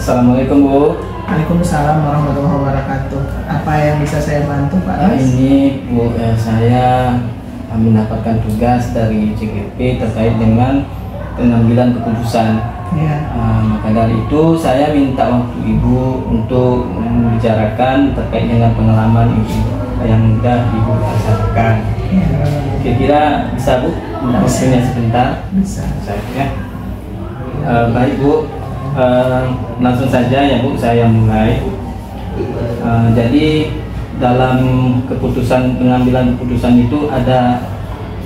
Assalamualaikum Bu. Waalaikumsalam warahmatullahi wabarakatuh. Apa yang bisa saya bantu Pak Nas? Ini Bu, saya mendapatkan tugas dari JGP terkait dengan pengambilan keputusan. Ya. Maka dari itu saya minta waktu Ibu untuk membicarakan terkait dengan pengalaman Ibu yang sudah Ibu rasakan. Ya. Kira-kira bisa Bu? Waktunya sebentar. Bisa. Saya. Baik Bu. Langsung saja ya Bu, saya mulai. Jadi dalam pengambilan keputusan itu ada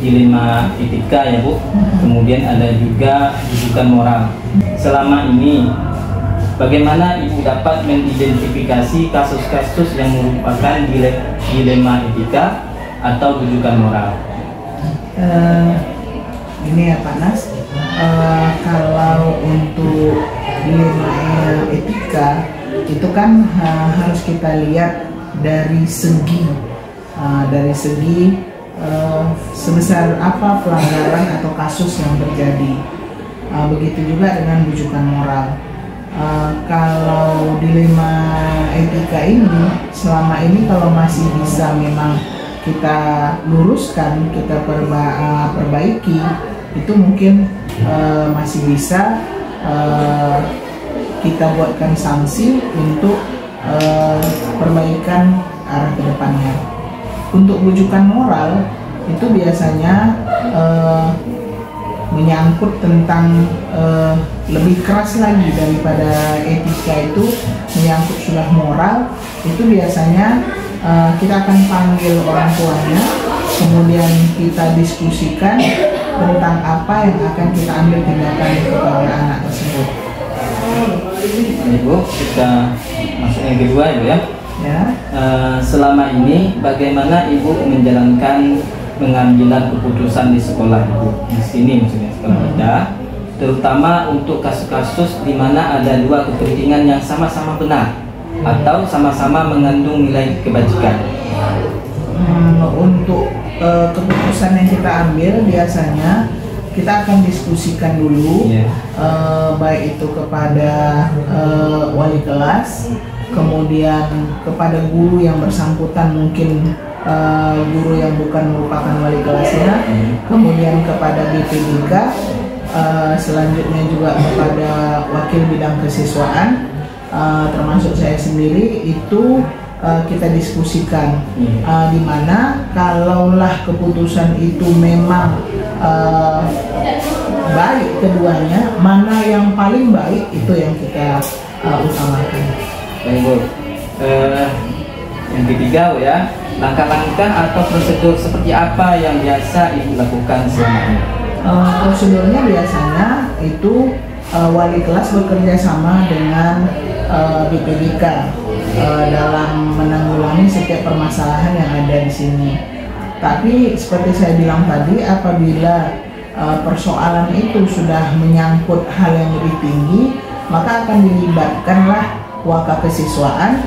dilema etika ya Bu, kemudian ada juga rujukan moral. Selama ini bagaimana Ibu dapat mengidentifikasi kasus-kasus yang merupakan dilema etika atau rujukan moral? Ini ya Pak Nas, kalau untuk dilema etika itu kan harus kita lihat dari segi sebesar apa pelanggaran atau kasus yang terjadi. Begitu juga dengan rujukan moral. Kalau dilema etika ini selama ini kalau masih bisa memang kita luruskan, kita perbaiki, itu mungkin masih bisa kita buatkan sanksi untuk perbaikan arah ke depannya. Untuk rujukan moral itu biasanya menyangkut tentang lebih keras lagi daripada etika, itu menyangkut sudah moral. Itu biasanya kita akan panggil orang tuanya, kemudian kita diskusikan tentang apa yang akan kita ambil tindakan kepada anak tersebut. Ibu, kita masuk yang kedua ya. Ya. Selama ini bagaimana Ibu menjalankan pengambilan keputusan di sekolah Ibu? Di sini maksudnya sekolah kita, terutama untuk kasus-kasus di mana ada dua kepentingan yang sama-sama benar atau sama-sama mengandung nilai kebajikan. Untuk keputusan yang kita ambil biasanya kita akan diskusikan dulu, baik itu kepada wali kelas, kemudian kepada guru yang bersangkutan, mungkin guru yang bukan merupakan wali kelasnya, kemudian kepada BPDK, selanjutnya juga kepada wakil bidang kesiswaan, termasuk saya sendiri. Itu kita diskusikan, di mana kalaulah keputusan itu memang baik keduanya, mana yang paling baik itu yang kita utamakan. Baik Bu, yang ketiga Bu ya, langkah-langkah atau prosedur seperti apa yang biasa Ibu lakukan selama ini? Prosedurnya biasanya itu wali kelas bekerja sama dengan BPDK dalam menanggulangi setiap permasalahan yang ada di sini. Tapi seperti saya bilang tadi, apabila persoalan itu sudah menyangkut hal yang lebih tinggi, maka akan dilibatkanlah wakakesiswaan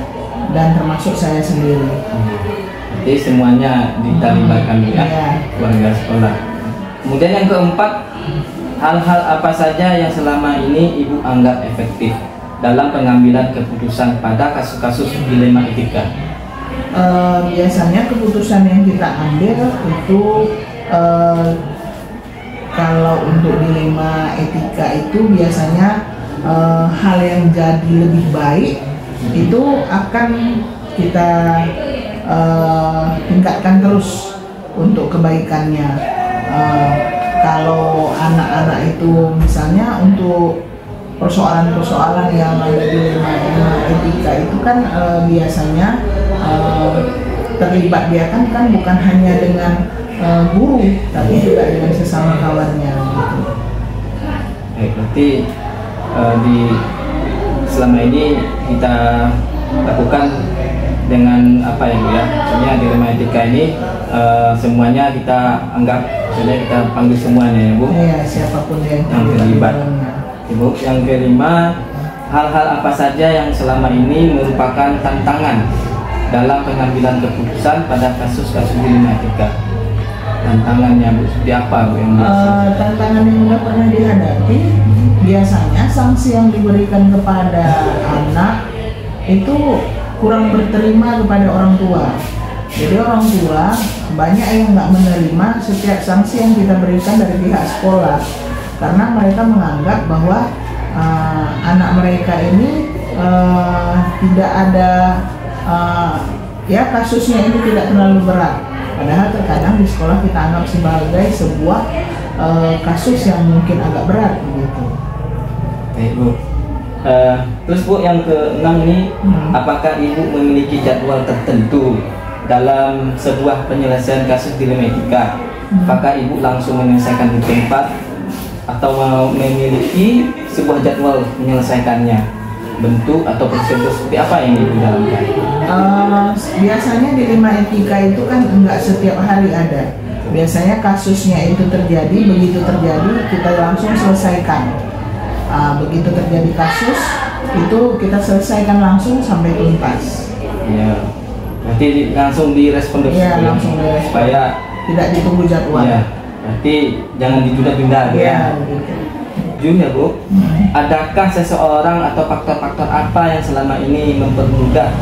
dan termasuk saya sendiri. Jadi semuanya diterlibatkan ya, warga sekolah. Kemudian yang keempat, hal-hal apa saja yang selama ini Ibu anggap efektif dalam pengambilan keputusan pada kasus-kasus dilema etika? Biasanya keputusan yang kita ambil itu kalau untuk dilema etika itu biasanya hal yang jadi lebih baik itu akan kita tingkatkan terus untuk kebaikannya. Kalau anak-anak itu misalnya untuk persoalan-persoalan yang ada di dilema etika itu kan biasanya terlibat dia kan bukan hanya dengan guru, tapi juga dengan sesama kawannya gitu. Berarti selama ini kita lakukan dengan apa ya Bu ya? Maksudnya dilema etika ini semuanya kita anggap, maksudnya kita panggil semuanya ya Bu? Iya, siapapun yang terlibat. Ibu, yang kelima, hal-hal apa saja yang selama ini merupakan tantangan dalam pengambilan keputusan pada kasus-kasus dilema etika? tantangannya Bu? Seperti apa Bu yang tantangan yang udah pernah dihadapi, biasanya sanksi yang diberikan kepada anak itu kurang berterima kepada orang tua. Jadi orang tua banyak yang nggak menerima setiap sanksi yang kita berikan dari pihak sekolah, karena mereka menganggap bahwa anak mereka ini tidak ada ya kasusnya ini tidak terlalu berat. Padahal terkadang di sekolah kita anggap sebagai sebuah kasus yang mungkin agak berat begitu. Baik Bu. Terus Bu, yang keenam ini, apakah Ibu memiliki jadwal tertentu dalam sebuah penyelesaian kasus dilema etika? Apakah Ibu langsung menyelesaikan di tempat atau memiliki sebuah jadwal menyelesaikannya? Bentuk atau prosedur seperti apa yang Ibu jalankan? Biasanya dilema etika itu kan enggak setiap hari ada. Biasanya kasusnya itu terjadi, begitu terjadi kita langsung selesaikan. Begitu terjadi kasus itu kita selesaikan langsung sampai tuntas. Ya, berarti langsung direspon dulu. Iya, langsung direspon. Supaya tidak ditunggu jadwal. Ya, berarti jangan ditunda-tunda ya. Jun ya Bu, adakah seseorang atau faktor-faktor apa yang selama ini mempermudah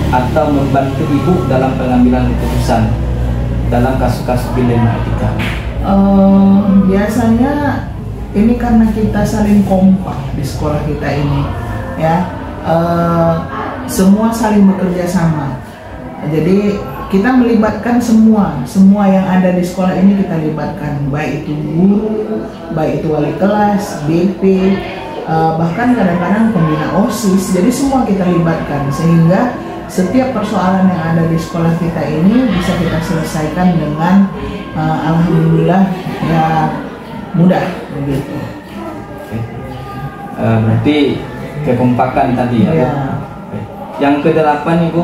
atau membantu Ibu dalam pengambilan keputusan dalam kasus-kasus dilema etika? Biasanya ini karena kita saling kompak di sekolah kita ini, ya, semua saling bekerja sama. Jadi kita melibatkan semua yang ada di sekolah ini kita libatkan, baik itu guru, baik itu wali kelas, BP, bahkan kadang-kadang pembina OSIS. Jadi semua kita libatkan sehingga setiap persoalan yang ada di sekolah kita ini bisa kita selesaikan dengan alhamdulillah ya mudah begitu. Berarti kekompakan tadi ya, Bu. Yang ke-8 Ibu,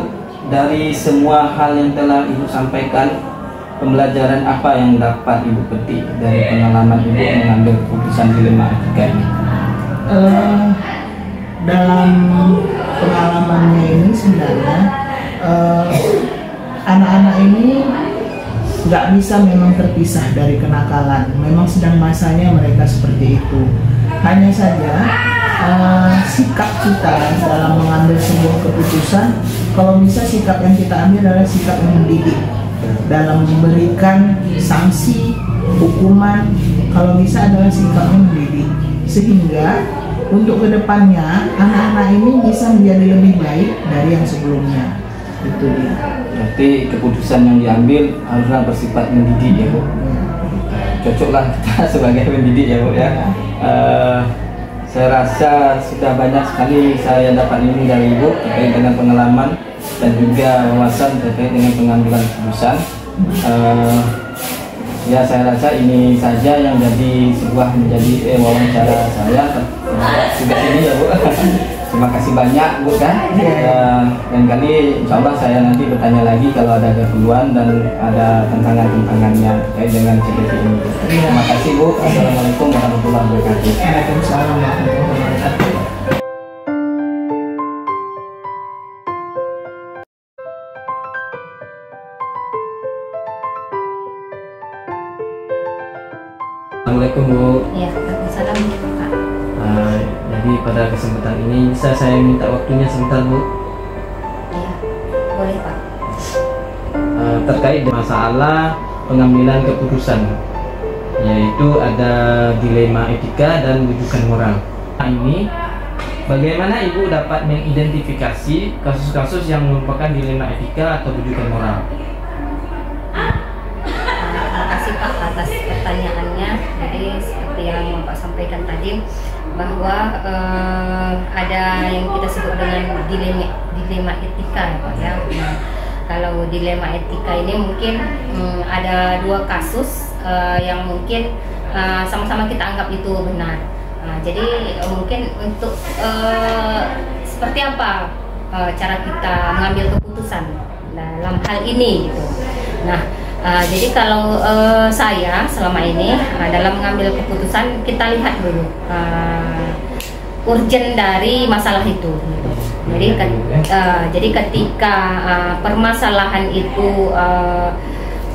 dari semua hal yang telah Ibu sampaikan, pembelajaran apa yang dapat Ibu petik dari pengalaman Ibu mengambil keputusan dilema etika ini? Dalam pengalamannya ini sebenarnya anak-anak ini nggak bisa memang terpisah dari kenakalan. Memang sedang masanya mereka seperti itu. Hanya saja sikap kita dalam mengambil sebuah keputusan, kalau bisa sikap yang kita ambil adalah sikap yang mendidik dalam memberikan sanksi, hukuman. Kalau bisa adalah sikap yang mendidik, sehingga untuk kedepannya anak-anak ini bisa menjadi lebih baik dari yang sebelumnya. Itu dia. Berarti keputusan yang diambil haruslah bersifat mendidik ya Bu. Cocoklah kita sebagai pendidik ya Bu ya. Saya rasa sudah banyak sekali saya dapat ilmu dari Ibu terkait dengan pengalaman dan juga wawasan terkait dengan pengambilan keputusan. Ya, saya rasa ini saja yang menjadi wawancara saya tugas ini ya Bu. Terima kasih banyak Bu kan. Dan kali insya Allah saya nanti bertanya lagi kalau ada keperluan dan ada tantangan-tantangannya terkait dengan CPT ini. Terima kasih Bu. Assalamualaikum warahmatullahi wabarakatuh. Waalaikumsalam warahmatullahi wabarakatuh. Assalamualaikum Bu. Ya, Waalaikumsalam Pak. Jadi pada kesempatan ini bisa saya minta waktunya sebentar Bu? Ya, boleh Pak. Terkait dengan masalah pengambilan keputusan, yaitu ada dilema etika dan rujukan moral. Ini bagaimana Ibu dapat mengidentifikasi kasus-kasus yang merupakan dilema etika atau rujukan moral? Terima kasih Pak atas pertanyaannya. Jadi seperti yang Bapak sampaikan tadi, bahwa ada yang kita sebut dengan dilema etika ya Pak ya. Kalau dilema etika ini mungkin ada dua kasus yang mungkin sama-sama kita anggap itu benar. Jadi mungkin untuk seperti apa cara kita mengambil keputusan dalam hal ini gitu. Nah, jadi kalau saya selama ini dalam mengambil keputusan, kita lihat dulu urgen dari masalah itu. Jadi ketika permasalahan itu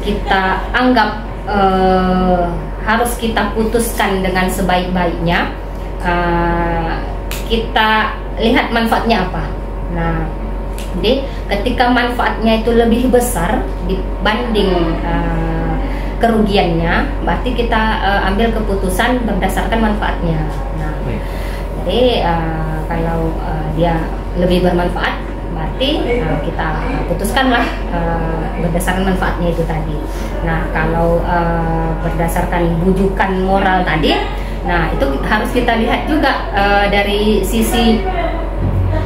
kita anggap harus kita putuskan dengan sebaik-baiknya. Kita lihat manfaatnya apa. Nah, jadi ketika manfaatnya itu lebih besar dibanding kerugiannya, berarti kita ambil keputusan berdasarkan manfaatnya. Nah, jadi kalau dia lebih bermanfaat, berarti kita putuskanlah berdasarkan manfaatnya itu tadi. Nah, kalau berdasarkan bujukan moral tadi, nah itu harus kita lihat juga dari sisi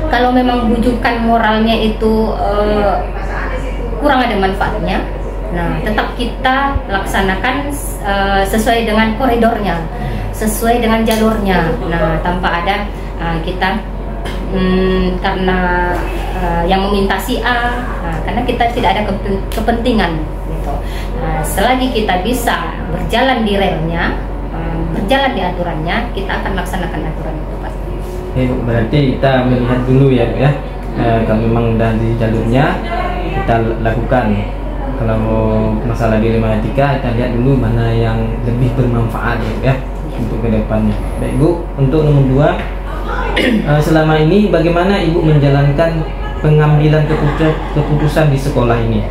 kalau memang bujukan moralnya itu kurang ada manfaatnya, nah tetap kita laksanakan sesuai dengan koridornya, sesuai dengan jalurnya. Nah, tanpa ada kita karena yang meminta si A, karena kita tidak ada kepentingan gitu. Selagi kita bisa berjalan di relnya, berjalan di aturannya, kita akan laksanakan aturan itu, Pak. Berarti kita melihat dulu ya, Bu, ya. Kalau memang udah di jalurnya, kita lakukan. Kalau masalah dilema etika, kita lihat dulu mana yang lebih bermanfaat ya, untuk kedepannya. Baik, Bu, untuk nomor 2, selama ini bagaimana Ibu menjalankan pengambilan keputusan di sekolah ini,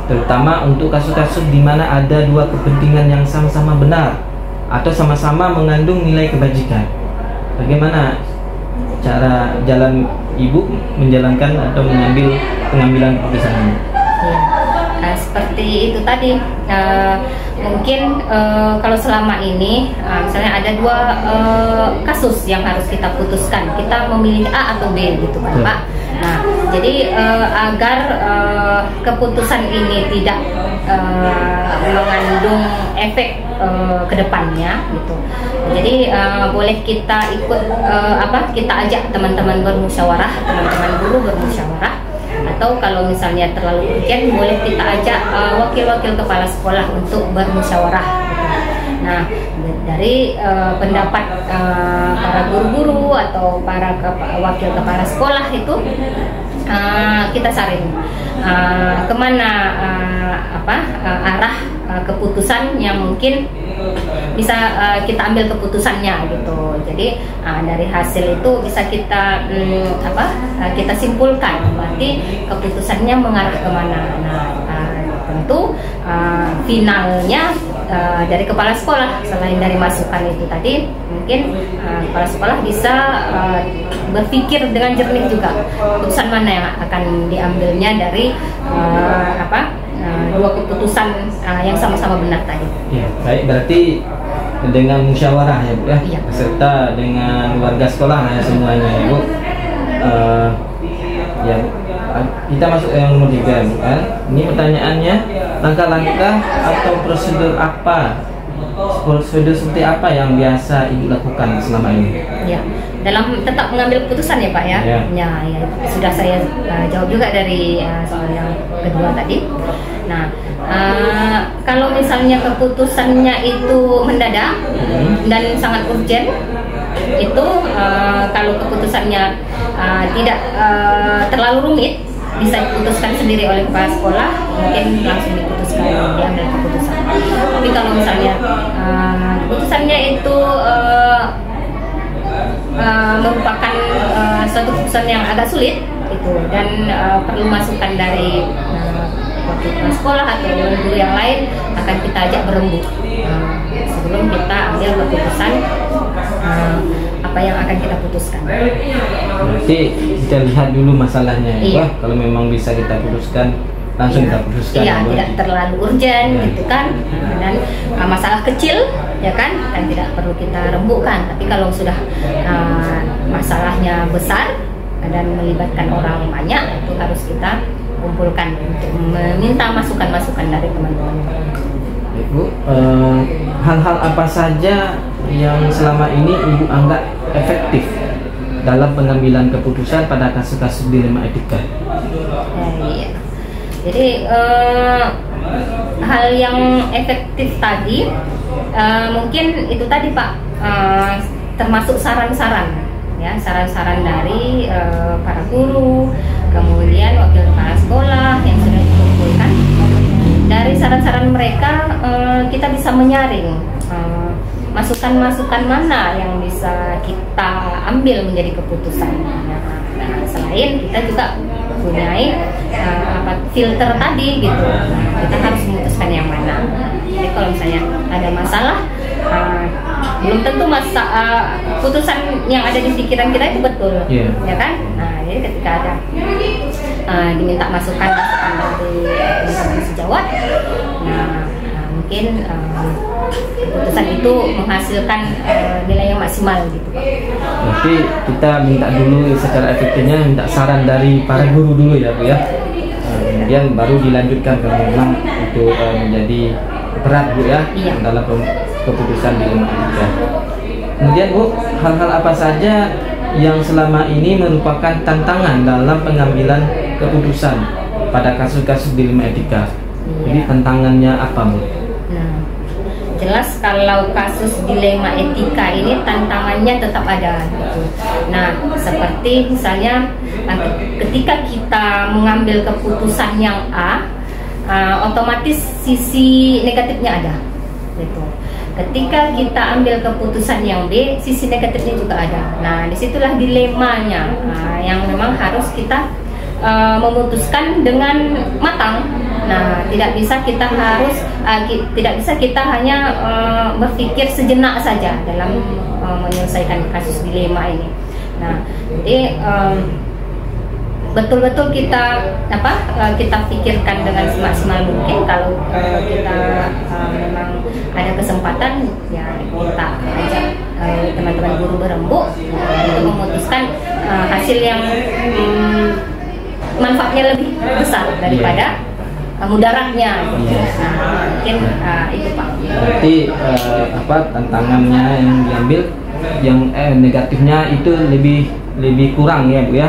terutama untuk kasus-kasus di mana ada dua kepentingan yang sama-sama benar atau sama-sama mengandung nilai kebajikan. Bagaimana cara jalan Ibu menjalankan atau mengambil pengambilan keputusan ini? Ya, seperti itu tadi. Mungkin kalau selama ini misalnya ada dua kasus yang harus kita putuskan, kita memilih A atau B gitu kan, Pak. Nah, jadi agar keputusan ini tidak mengandung efek kedepannya gitu. Jadi boleh kita ikut kita ajak teman-teman bermusyawarah, teman-teman guru bermusyawarah, atau kalau misalnya terlalu urgent boleh kita ajak wakil-wakil kepala sekolah untuk bermusyawarah gitu. Nah, dari pendapat para guru-guru atau para wakil kepala sekolah itu kita saring kemana arah keputusan yang mungkin bisa kita ambil keputusannya gitu. Jadi dari hasil itu bisa kita kita simpulkan berarti keputusannya mengarah kemana. Nah, tentu finalnya dari kepala sekolah. Selain dari masukan itu tadi, mungkin kepala sekolah bisa berpikir dengan jernih juga keputusan mana yang akan diambilnya dari dua keputusan yang sama-sama benar tadi. Ya, baik, berarti dengan musyawarah ya, Bu, ya, iya, serta dengan warga sekolah ya semuanya ya, Bu. Ya, kita masuk yang nomor 3, Bu, kan? Ini pertanyaannya, langkah-langkah atau prosedur seperti apa yang biasa Ibu lakukan selama ini? Ya, dalam tetap mengambil keputusan ya, Pak ya. Ya, sudah saya jawab juga dari soal yang kedua tadi. Nah, kalau misalnya keputusannya itu mendadak dan sangat urgent, itu kalau keputusannya tidak terlalu rumit, bisa diputuskan sendiri oleh kepala sekolah, mungkin langsung diputuskan, diambil keputusan. Tapi kalau misalnya keputusannya itu merupakan suatu keputusan yang agak sulit itu dan perlu masukan dari wakil kepala sekolah atau guru yang lain, akan kita ajak berembuk sebelum kita ambil keputusan apa yang akan kita putuskan. Berarti kita lihat dulu masalahnya ya, iya. Kalau memang bisa kita putuskan, langsung kita putuskan. Iya, tidak terlalu urgent gitu kan. Dan masalah kecil ya kan tidak perlu kita rembukkan. Tapi kalau sudah masalahnya besar dan melibatkan orang banyak, itu harus kita kumpulkan untuk meminta masukan-masukan dari teman-teman. Ibu, hal-hal apa saja yang selama ini Ibu anggap efektif dalam pengambilan keputusan pada kasus-kasus dilema etika? Iya. Jadi hal yang efektif tadi mungkin itu tadi, Pak, termasuk saran-saran ya, saran-saran dari para guru, kemudian wakil kepala sekolah yang sudah dikumpulkan. Dari saran-saran mereka kita menyaring masukan-masukan mana yang bisa kita ambil menjadi keputusan. Nah, selain kita juga mempunyai filter tadi gitu, kita harus memutuskan yang mana. Jadi kalau misalnya ada masalah, belum tentu putusan yang ada di pikiran kita itu betul, ya kan? Nah, jadi ketika ada diminta masukan dari teman-teman sejawat, mungkin keputusan itu menghasilkan nilai yang maksimal gitu, Pak. Berarti kita minta dulu secara efektifnya minta saran dari para guru dulu ya Bu ya. Kemudian baru dilanjutkan kalau memang itu menjadi berat Bu ya, dalam keputusan dilema etika. Kemudian Bu, hal-hal apa saja yang selama ini merupakan tantangan dalam pengambilan keputusan pada kasus-kasus dilema etika? Jadi tantangannya apa Bu? Nah, jelas kalau kasus dilema etika ini tantangannya tetap ada gitu. Nah, seperti misalnya ketika kita mengambil keputusan yang A, otomatis sisi negatifnya ada gitu. Ketika kita ambil keputusan yang B, sisi negatifnya juga ada. Nah, disitulah dilemanya yang memang harus kita memutuskan dengan matang. Nah, tidak bisa kita hanya berpikir sejenak saja dalam menyelesaikan kasus dilema ini. Nah, jadi betul-betul kita pikirkan dengan semaksimal mungkin. Kalau kita memang ada kesempatan, ya kita ajak teman-teman guru berembuk untuk memutuskan hasil yang manfaatnya lebih besar daripada mudaratnya. Nah, mungkin itu Pak. Berarti tantangannya yang diambil yang negatifnya itu lebih kurang ya Bu ya,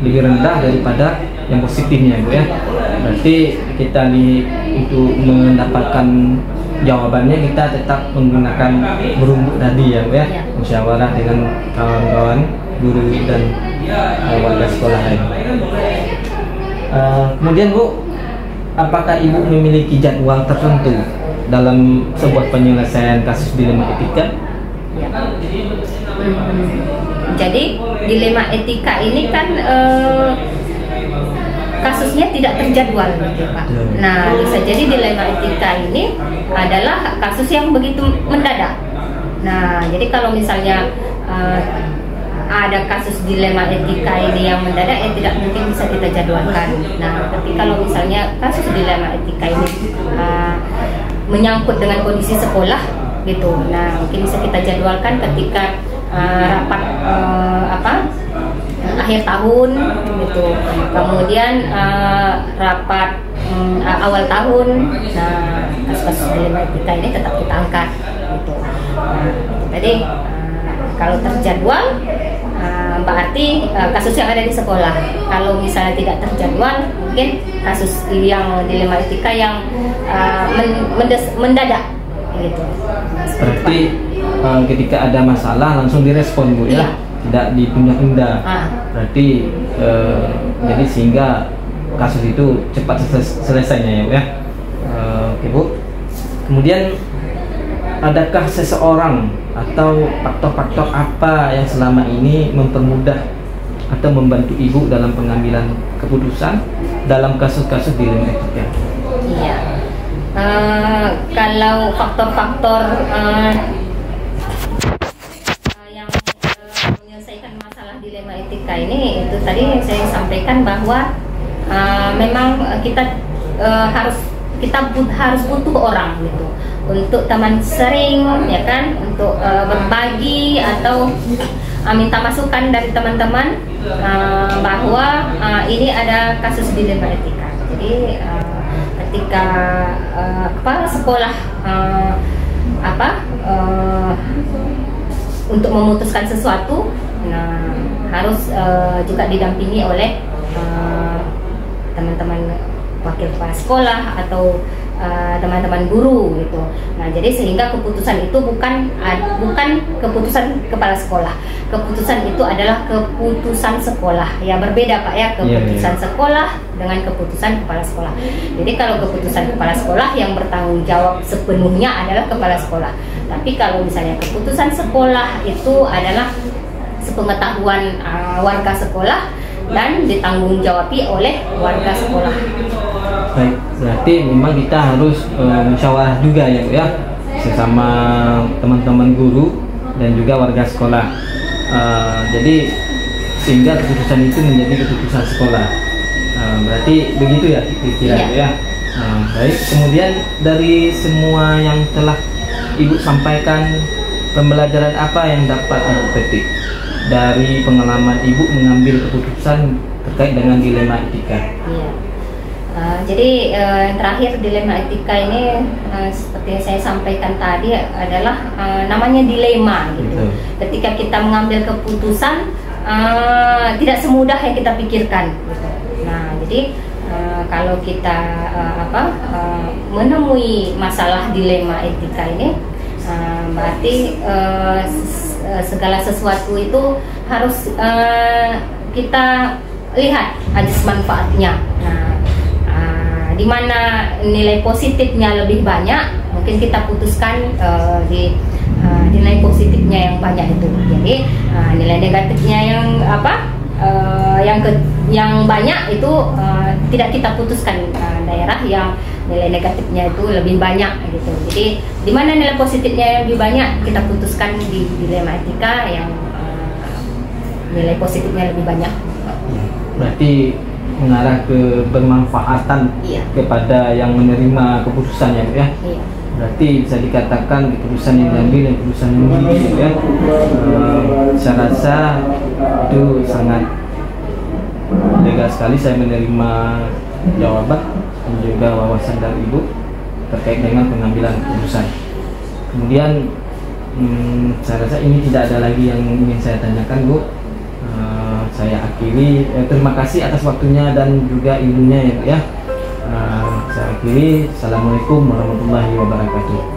lebih rendah daripada yang positifnya Bu ya. Berarti kita untuk mendapatkan jawabannya kita tetap menggunakan berembuk tadi ya Bu ya, musyawarah dengan kawan-kawan guru dan warga sekolah lain. Kemudian Bu, apakah Ibu memiliki jadwal tertentu dalam sebuah penyelesaian kasus dilema etika? Ya. Jadi dilema etika ini kan kasusnya tidak terjadwal gitu Pak. Nah, bisa jadi dilema etika ini adalah kasus yang begitu mendadak. Nah, jadi kalau misalnya ada kasus dilema etika ini yang mendadak, tidak mungkin bisa kita jadwalkan. Nah, tapi kalau misalnya kasus dilema etika ini menyangkut dengan kondisi sekolah gitu, nah mungkin bisa kita jadwalkan ketika rapat akhir tahun gitu, kemudian rapat awal tahun. Nah, kasus dilema etika ini tetap kita angkat gitu. Nah, jadi kalau terjadwal berarti kasus yang ada di sekolah. Kalau misalnya tidak terjadwal, mungkin kasus yang dilema etika yang mendadak gitu. Seperti ketika ada masalah langsung direspon Bu ya, tidak ditunda-tunda. Berarti jadi sehingga kasus itu cepat selesainya ya Bu ya. Oke Bu. Kemudian adakah seseorang atau faktor-faktor apa yang selama ini mempermudah atau membantu Ibu dalam pengambilan keputusan dalam kasus-kasus dilema etika? Iya. Kalau faktor-faktor yang menyelesaikan masalah dilema etika ini, itu tadi yang saya sampaikan bahwa memang kita harus butuh orang gitu, untuk teman sering ya kan, untuk berbagi atau minta masukan dari teman-teman bahwa ini ada kasus dilema etika. Jadi ketika kepala sekolah untuk memutuskan sesuatu, nah harus juga didampingi oleh teman-teman wakil kepala sekolah atau teman-teman guru gitu. Nah, jadi sehingga keputusan itu bukan keputusan kepala sekolah. Keputusan itu adalah keputusan sekolah. Ya berbeda Pak ya, keputusan sekolah dengan keputusan kepala sekolah. Jadi kalau keputusan kepala sekolah yang bertanggung jawab sepenuhnya adalah kepala sekolah. Tapi kalau misalnya keputusan sekolah itu adalah sepengetahuan warga sekolah dan ditanggung-jawabi oleh warga sekolah. Baik, berarti memang kita harus musyawarah juga ya Bu ya, sesama teman-teman guru dan juga warga sekolah. Jadi sehingga keputusan itu menjadi keputusan sekolah. Berarti begitu ya kira-kira ya. Baik, kemudian dari semua yang telah Ibu sampaikan, pembelajaran apa yang dapat Ibu petik dari pengalaman Ibu mengambil keputusan terkait dengan dilema etika? Iya. Jadi terakhir dilema etika ini seperti yang saya sampaikan tadi adalah namanya dilema gitu. Betul. Ketika kita mengambil keputusan tidak semudah yang kita pikirkan gitu. Nah, jadi kalau kita menemui masalah dilema etika ini berarti segala sesuatu itu harus kita lihat ajas manfaatnya. Nah, di mana nilai positifnya lebih banyak, mungkin kita putuskan di nilai positifnya yang banyak itu. Jadi nilai negatifnya yang banyak itu tidak kita putuskan, daerah yang nilai negatifnya itu lebih banyak gitu. Jadi di mana nilai positifnya yang lebih banyak, kita putuskan di dilema etika yang nilai positifnya lebih banyak. Berarti mengarah ke bermanfaatan kepada yang menerima keputusan ya Bu ya. Iya. Berarti bisa dikatakan keputusan yang diambil dan keputusan yang diambil ya. Saya rasa itu sangat lega sekali saya menerima jawaban dan juga wawasan dari Ibu terkait dengan pengambilan keputusan. Kemudian saya rasa ini tidak ada lagi yang ingin saya tanyakan Bu. Saya akhiri, terima kasih atas waktunya dan juga ilmunya ya. Saya akhiri, Assalamualaikum warahmatullahi wabarakatuh.